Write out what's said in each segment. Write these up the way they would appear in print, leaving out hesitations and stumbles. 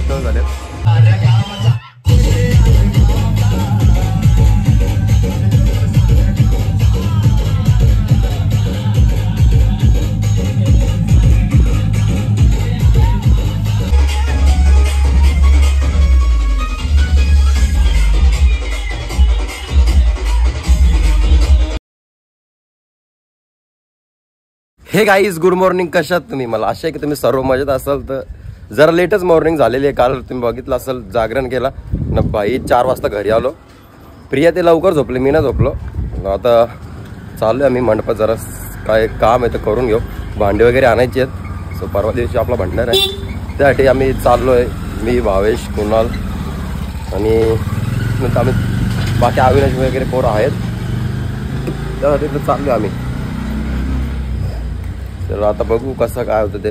उद्धव झाले. हे guys good morning. कशात तुम्ही? मला आशा आहे की तुम्ही सर्व मजेत असाल. तर जरा लेटच मॉर्निंग झालेली आहे. काल तुम्ही बघितलं असेल जागरण केला ना भाई. 4 वाजता घरी आलो. प्रिया ते लवकर झोपले, मी ना झोपलो. आता चालू आहे आम्ही मंडपात. जरा काय काम आहे तर करून घेऊ. भांडे वगैरे आणायचे आहेत. सो परवा दिवशी आपला भंडार आहे, त्यासाठी आम्ही चाललो आहे. मी, भावेश, कुणाल आणि नंतर आम्ही बाकी अविनाश वगैरे पोरं आहेत, त्यासाठी तर चाललो आम्ही. तर आता बघू कसं काय होतं ते.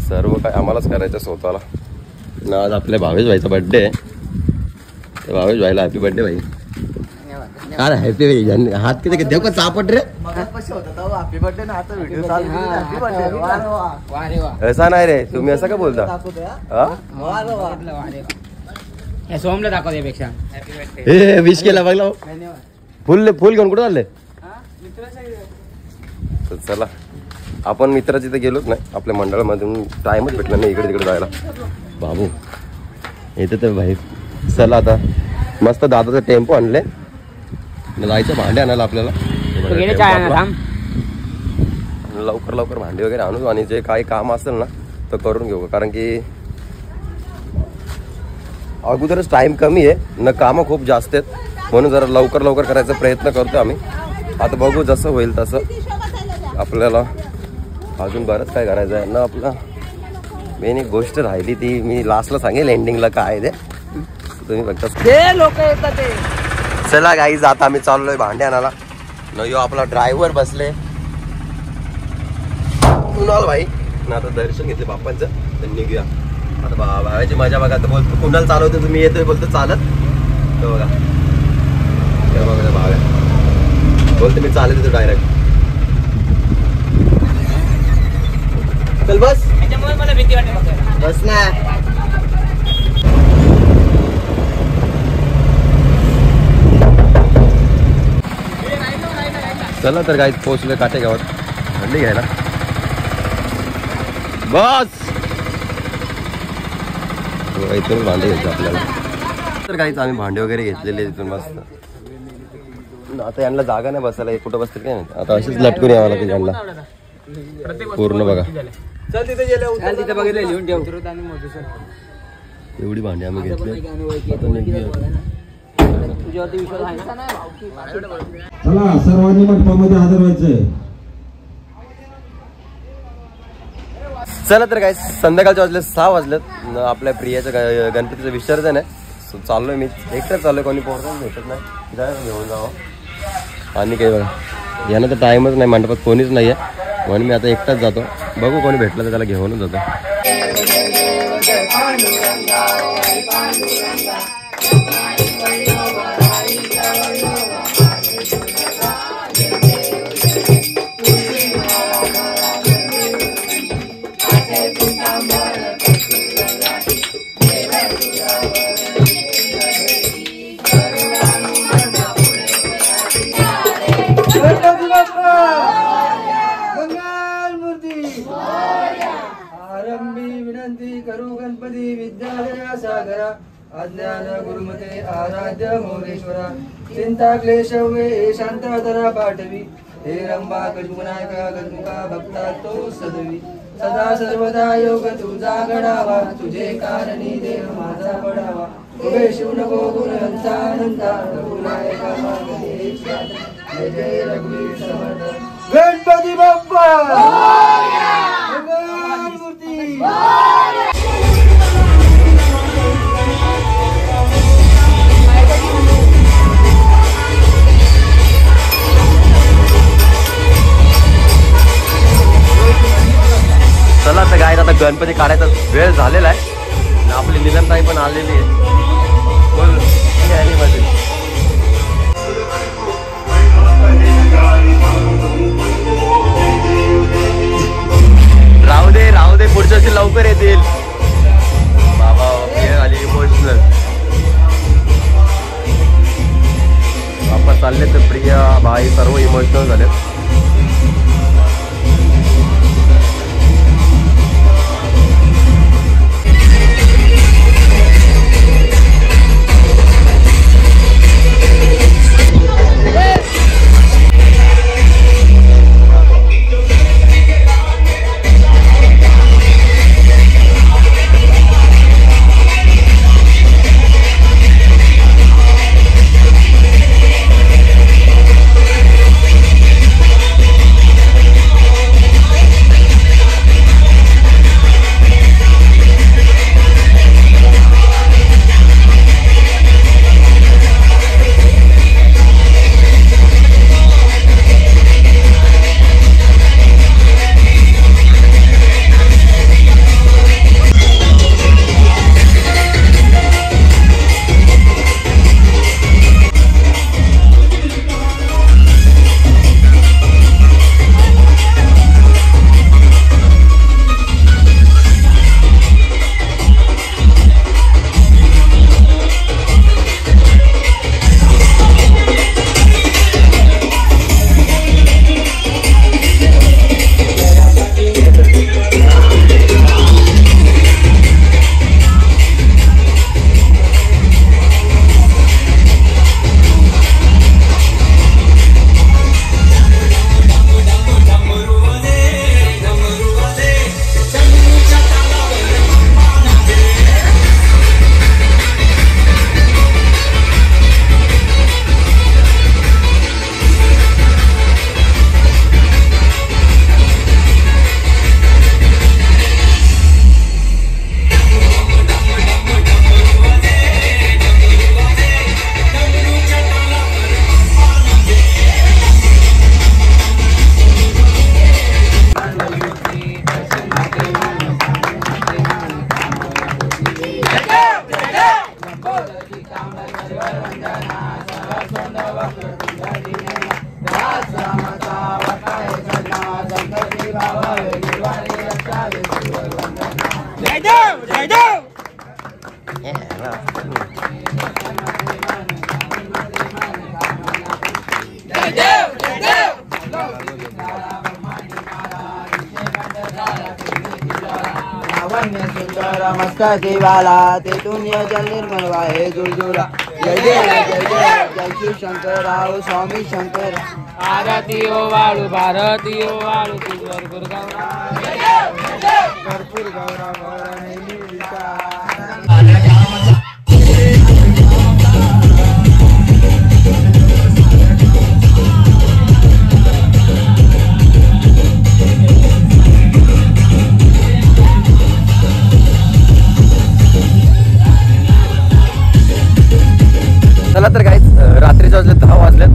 सर्व काय आम्हालाच करायचं स्वतःला. आज आपल्या भावेश भाईचा बड्डे आहे. तर भावेश भाईला हॅपी बड्डे भाई. काय हॅपी भाई? हात किती देऊ का चापट रे? ऐसा नाही रे, तुम्ही असं का बोलता? सोमला दाखवण्यापेक्षा हे विश केला बघला. फुल घेऊन कुठं चालले? चला आपण मित्राची तर गेलोच नाही. आपल्या मंडळामधून टाइमच भेटला नाही इकडे तिकडे जायला. बाबू येते तर भाई. चला आता मस्त दादाचा टेम्पो आणले, जायचं भांडे आणायला आपल्याला. लवकर भांडे वगैरे आणू आणि जे काही काम असेल ना तर करून घेऊ. कारण की अगोदरच टाइम कमी आहे ना, कामं खूप जास्त आहेत, म्हणून जरा लवकर करायचा प्रयत्न करतो आम्ही. आता बघू जसं होईल तसं. आपल्याला अजून बरंच काय करायचं आहे ना. आपला मेन एक गोष्ट राहिली ती मी लास्टला सांगेल एंडिंगला काय ते तुम्ही फक्त ते लोक येतात ते. चला गाईज आता आम्ही चाललोय भांडे आणायला. न यो आपला ड्रायव्हर बसले कुणाल भाई ना. आता दर्शन घेतले बाप्पांचं तर निघूया. आता भावाची मजा बघा. तर बोलतो कुणाल चालवतो तुम्ही येतोय बोलतो चालत. तो बघा बघा भाव्या बोलतो मी चालत येतो डायरेक्ट. चल बस. त्याच्यामुळे मला भीती वाटते. बस ना. चला तर गाईज पोहोचलोय काटेगावात भांडी घ्यायला. बस इथून भांडे घ्यायचे आपल्याला. तर गाईज आम्ही भांडे वगैरे घेतलेले इथून मस्त. आता यांना जागा नाही बसायला. कुठं बसतील काय नाही. आता अशीच लटकून यावं लागेल यांना पूर्ण. बघा चल तिथे गेले, तिथे बघितलं लिहून ठेव. एवढी भांडी आम्ही घेतली. तुझ्यावरती विश्वास आहे ना? चला सर्वांनी मंडपामध्ये हजर व्हायचंय. चला तर काय संध्याकाळचे वाजले 6 वाजलेत. आपल्या प्रियाचं गणपतीचं विसर्जन आहे. सो चाललोय मी एकटाच चाललोय. कोणी पोरं भेटत नाही, जायला घेऊन जावं. आणि काही बघा यानं तर टाइमच नाही, मंडपात कोणीच नाही आहे, म्हणून मी आता एकटाच जातो. बघू कोणी भेटलं तर त्याला घेऊनच जातो. गणपती विद्यालया सागरा अज्ञान गुरुमते आराध्य मोरेश्वरा चिंता क्लेश वे शांतधरा पाठवी हे रंबा गजमुनायका गजमुखा भक्ता तो सदवी सदा सर्वदा योग तुझा घडावा तुझे कारणी देव माझा पडावा उभे शिव नको गुणवंता अनंता रघुनायका मागे जय जय रघुवीर समर्थ गणपती बाप्पा मूर्ती. चला तर काय आता गणपती काढायचा वेळ झालेला आहे. आपली निलमताई पण आलेली आहे. बोल राहू दे पुढच्या वर्षी लवकर येतील. प्रिया भाई सर्व इमोशनल झाले. मस्त देवाला ते दुनिया जल निर्मल वाहे जुळजुळा. जय जय जय जय जय श्री शंकरराव स्वामी शंकर. आरती ओ वाळू भारती ओ वाळू तुझवर गुरगाव भरपूर गौरव नेहमी चला तर काहीच रात्रीचे वाजले 10 वाजलेत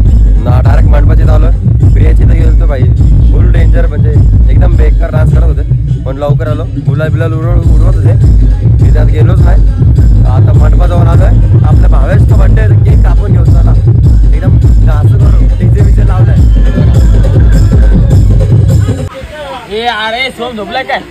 ना. डायरेक्ट मंडपात आलो. प्रियाची तर गेलो भाई फुल डेंजर म्हणजे एकदम बेकार डान्स करत होते पण लवकर आलो. गुलाब बिलाल उडवत होते मी त्यात गेलोच नाही. आता मंडपात जाऊन आलोय. आपल्या भावेशचा बड्डे केक कापून घेऊन चला एकदम डान्स करू. डीजे बिजे लावलाय. हे अरे सोम झोपलाय काय?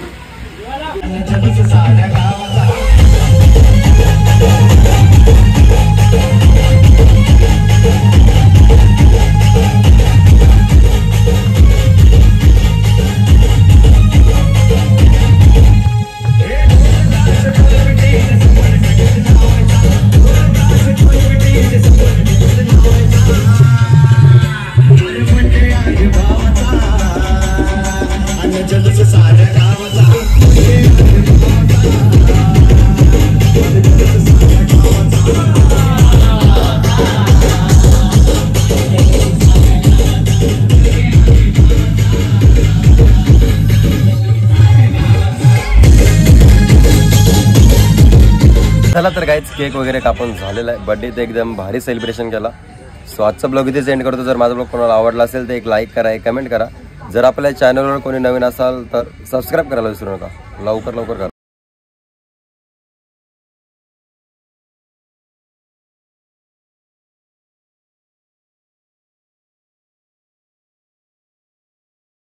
चला तर काहीच केक वगैरे कापून झालेला आहे. बर्थडे एकदम भारी सेलिब्रेशन केला. सो आजचा ब्लॉग इथे सेंड करतो. जर माझा ब्लॉग कोणाला आवडला असेल तर एक लाईक करा, एक कमेंट करा. जर आपल्या चॅनलवर कोणी नवीन असाल तर सबस्क्राईब करायला विसरू नका. लवकर करा.